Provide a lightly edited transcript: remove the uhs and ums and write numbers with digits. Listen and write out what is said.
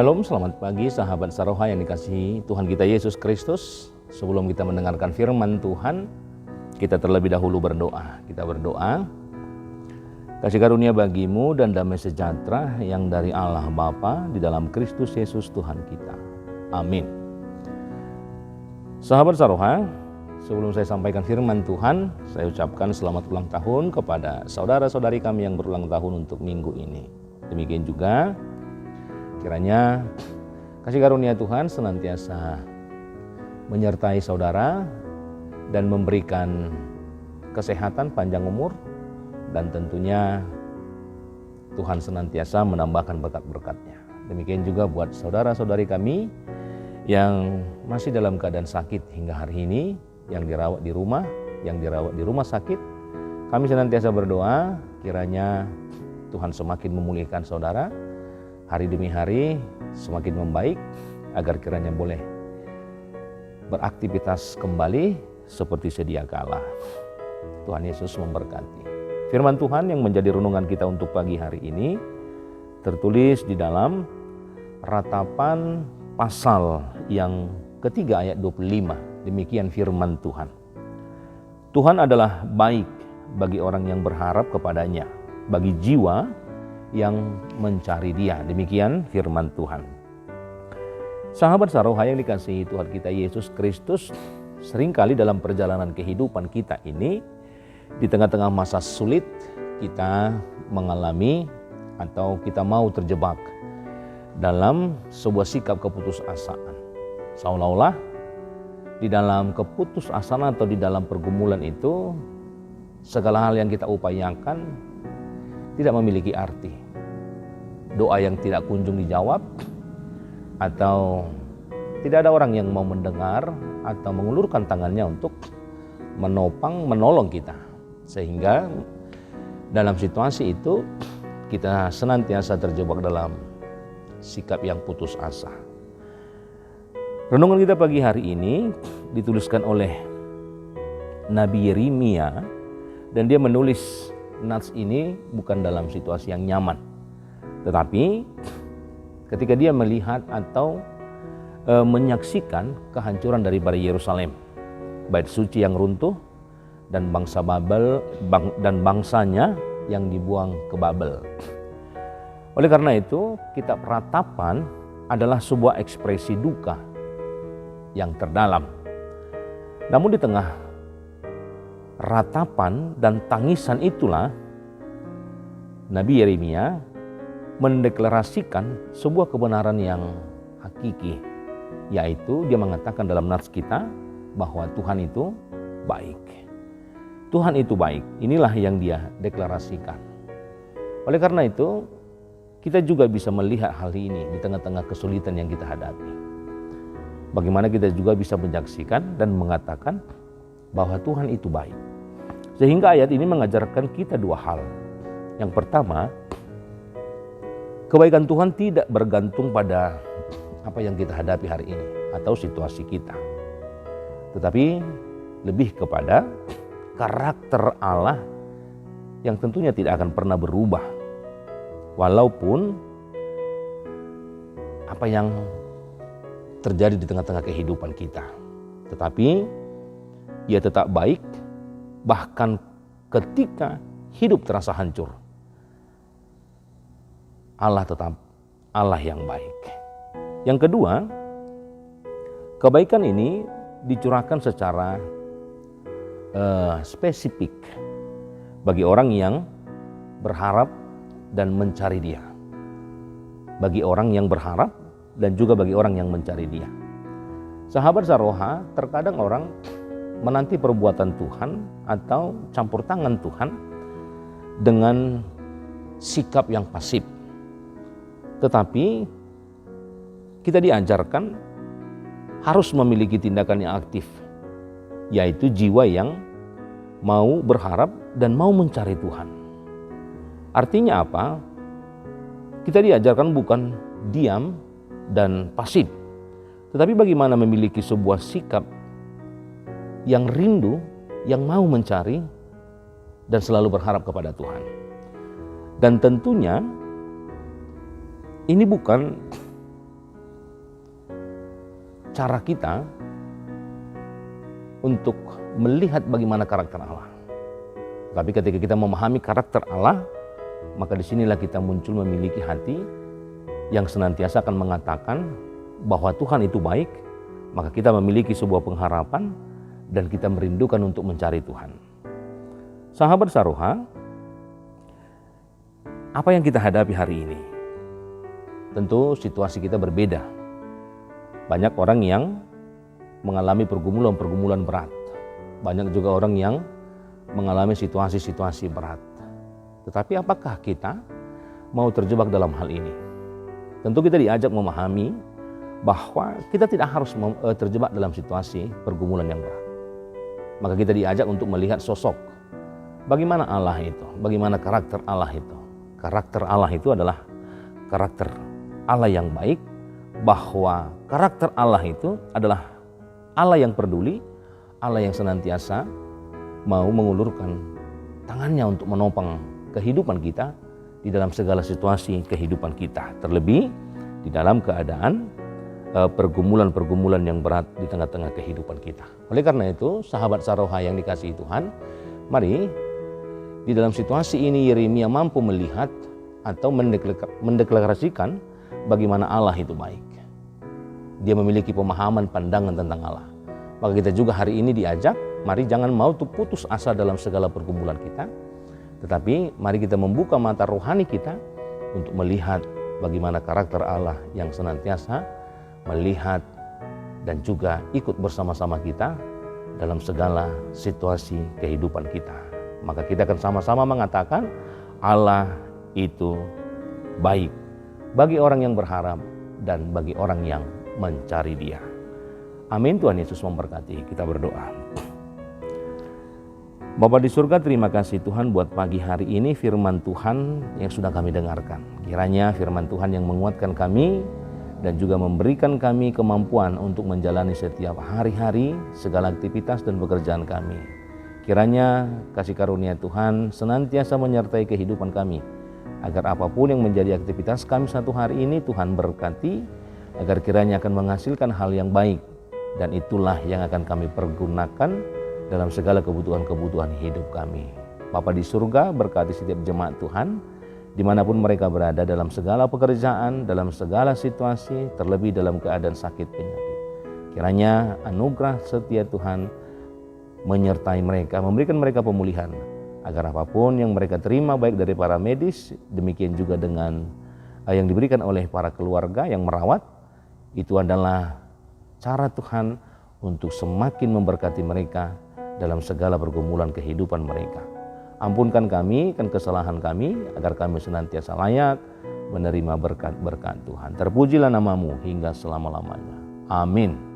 Shalom, selamat pagi sahabat Saroha yang dikasihi Tuhan kita Yesus Kristus. Sebelum kita mendengarkan firman Tuhan, kita terlebih dahulu berdoa. Kita berdoa, kasih karunia bagimu dan damai sejahtera yang dari Allah Bapa di dalam Kristus Yesus Tuhan kita. Amin. Sahabat Saroha, sebelum saya sampaikan firman Tuhan, saya ucapkan selamat ulang tahun kepada saudara-saudari kami yang berulang tahun untuk minggu ini. Demikian juga kiranya kasih karunia Tuhan senantiasa menyertai saudara dan memberikan kesehatan, panjang umur, dan tentunya Tuhan senantiasa menambahkan berkat-berkat-Nya. Demikian juga buat saudara-saudari kami yang masih dalam keadaan sakit hingga hari ini, yang dirawat di rumah sakit. Kami senantiasa berdoa kiranya Tuhan semakin memulihkan saudara, hari demi hari semakin membaik, agar kiranya boleh beraktivitas kembali seperti sedia kala. Tuhan Yesus memberkati. Firman Tuhan yang menjadi renungan kita untuk pagi hari ini tertulis di dalam Ratapan pasal yang ketiga ayat 25. Demikian firman Tuhan. Tuhan adalah baik bagi orang yang berharap kepadanya, bagi jiwa yang mencari Dia. Demikian firman Tuhan. Sahabat Saroha yang dikasihi Tuhan kita Yesus Kristus, seringkali dalam perjalanan kehidupan kita ini, di tengah-tengah masa sulit, kita mengalami atau kita mau terjebak dalam sebuah sikap keputusasaan. Seolah-olah di dalam keputusasaan atau di dalam pergumulan itu, segala hal yang kita upayakan tidak memiliki arti. Doa yang tidak kunjung dijawab, atau tidak ada orang yang mau mendengar atau mengulurkan tangannya untuk menolong kita. Sehingga dalam situasi itu kita senantiasa terjebak dalam sikap yang putus asa. Renungan kita pagi hari ini dituliskan oleh Nabi Yeremia, dan dia menulis nats ini bukan dalam situasi yang nyaman, tetapi ketika dia melihat atau menyaksikan kehancuran daripada Yerusalem, bait suci yang runtuh, dan bangsa Babel dan bangsanya yang dibuang ke Babel. Oleh karena itu, kitab Ratapan adalah sebuah ekspresi duka yang terdalam. Namun di tengah ratapan dan tangisan itulah Nabi Yeremia mendeklarasikan sebuah kebenaran yang hakiki, yaitu dia mengatakan dalam nats kita bahwa Tuhan itu baik. Tuhan itu baik, inilah yang dia deklarasikan. Oleh karena itu, kita juga bisa melihat hal ini di tengah-tengah kesulitan yang kita hadapi. Bagaimana kita juga bisa menyaksikan dan mengatakan bahwa Tuhan itu baik. Sehingga ayat ini mengajarkan kita dua hal. Yang pertama, kebaikan Tuhan tidak bergantung pada apa yang kita hadapi hari ini atau situasi kita, tetapi lebih kepada karakter Allah yang tentunya tidak akan pernah berubah. Walaupun apa yang terjadi di tengah-tengah kehidupan kita, tetapi Ia tetap baik bahkan ketika hidup terasa hancur. Allah tetap Allah yang baik. Yang kedua, kebaikan ini dicurahkan secara spesifik bagi orang yang berharap dan mencari Dia. Bagi orang yang berharap dan juga bagi orang yang mencari Dia. Sahabat Saroha, terkadang orang menanti perbuatan Tuhan atau campur tangan Tuhan dengan sikap yang pasif. Tetapi kita diajarkan harus memiliki tindakan yang aktif, yaitu jiwa yang mau berharap dan mau mencari Tuhan. Artinya apa? Kita diajarkan bukan diam dan pasif, tetapi bagaimana memiliki sebuah sikap yang rindu, yang mau mencari dan selalu berharap kepada Tuhan. Dan tentunya ini bukan cara kita untuk melihat bagaimana karakter Allah. Tapi ketika kita memahami karakter Allah, maka disinilah kita muncul memiliki hati yang senantiasa akan mengatakan bahwa Tuhan itu baik, maka kita memiliki sebuah pengharapan dan kita merindukan untuk mencari Tuhan. Sahabat Saroha, apa yang kita hadapi hari ini? Tentu situasi kita berbeda. Banyak orang yang mengalami pergumulan-pergumulan berat. Banyak juga orang yang mengalami situasi-situasi berat. Tetapi apakah kita mau terjebak dalam hal ini? Tentu kita diajak memahami bahwa kita tidak harus terjebak dalam situasi pergumulan yang berat. Maka kita diajak untuk melihat sosok. Bagaimana Allah itu? Bagaimana karakter Allah itu? Karakter Allah itu adalah karakter Allah yang baik, bahwa karakter Allah itu adalah Allah yang peduli, Allah yang senantiasa mau mengulurkan tangannya untuk menopang kehidupan kita di dalam segala situasi kehidupan kita, terlebih di dalam keadaan pergumulan-pergumulan yang berat di tengah-tengah kehidupan kita. Oleh karena itu, sahabat Saroha yang dikasihi Tuhan, mari di dalam situasi ini Yeremia mampu melihat atau mendeklarasikan bagaimana Allah itu baik. Dia memiliki pemahaman pandangan tentang Allah. Maka kita juga hari ini diajak, mari jangan mau putus asa dalam segala pergumulan kita, tetapi mari kita membuka mata rohani kita untuk melihat bagaimana karakter Allah yang senantiasa melihat dan juga ikut bersama-sama kita dalam segala situasi kehidupan kita. Maka kita akan sama-sama mengatakan Allah itu baik bagi orang yang berharap dan bagi orang yang mencari Dia. Amin. Tuhan Yesus memberkati. Kita berdoa. Bapa di surga, terima kasih Tuhan buat pagi hari ini firman Tuhan yang sudah kami dengarkan. Kiranya firman Tuhan yang menguatkan kami dan juga memberikan kami kemampuan untuk menjalani setiap hari-hari segala aktivitas dan pekerjaan kami. Kiranya kasih karunia Tuhan senantiasa menyertai kehidupan kami, agar apapun yang menjadi aktivitas kami satu hari ini Tuhan berkati, agar kiranya akan menghasilkan hal yang baik, dan itulah yang akan kami pergunakan dalam segala kebutuhan-kebutuhan hidup kami. Bapa di surga, berkati setiap jemaat Tuhan, dimanapun mereka berada dalam segala pekerjaan, dalam segala situasi, terlebih dalam keadaan sakit penyakit. Kiranya anugerah setia Tuhan menyertai mereka, memberikan mereka pemulihan, agar apapun yang mereka terima baik dari para medis, demikian juga dengan yang diberikan oleh para keluarga yang merawat, itu adalah cara Tuhan untuk semakin memberkati mereka dalam segala pergumulan kehidupan mereka. Ampunkan kami dan kesalahan kami, agar kami senantiasa layak menerima berkat-berkat Tuhan. Terpujilah nama-Mu hingga selama-lamanya. Amin.